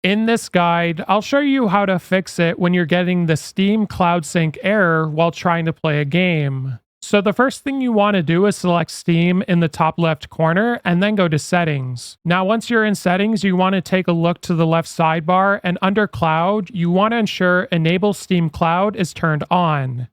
In this guide, I'll show you how to fix it when you're getting the Steam Cloud Sync error while trying to play a game. So the first thing you want to do is select Steam in the top left corner and then go to Settings. Now once you're in Settings, you want to take a look to the left sidebar, and under Cloud, you want to ensure Enable Steam Cloud is turned on.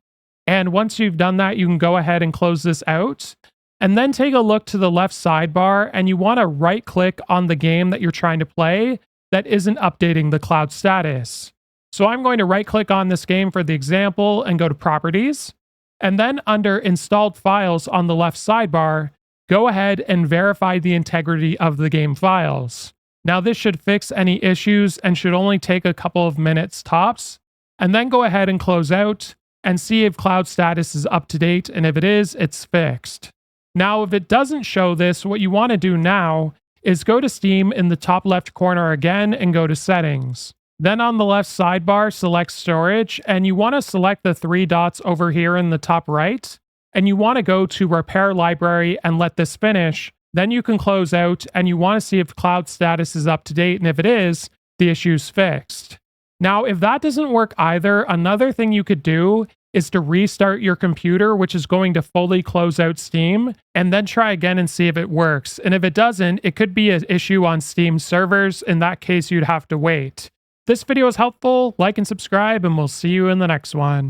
And once you've done that, you can go ahead and close this out. And then take a look to the left sidebar, and you want to right click on the game that you're trying to play that isn't updating the cloud status. So I'm going to right click on this game for the example and go to Properties. And then under Installed Files on the left sidebar, go ahead and verify the integrity of the game files. Now this should fix any issues and should only take a couple of minutes tops. And then go ahead and close out and see if cloud status is up to date, and if it is, it's fixed. Now if it doesn't show this, what you want to do now is go to Steam in the top left corner again and go to Settings. Then on the left sidebar, select Storage, and you want to select the three dots over here in the top right, and you want to go to Repair Library and let this finish. Then you can close out, and you want to see if cloud status is up to date, and if it is, the issue's fixed. Now, if that doesn't work either, another thing you could do is to restart your computer, which is going to fully close out Steam, and then try again and see if it works. And if it doesn't, it could be an issue on Steam servers. In that case, you'd have to wait. If this video is helpful, like and subscribe, and we'll see you in the next one.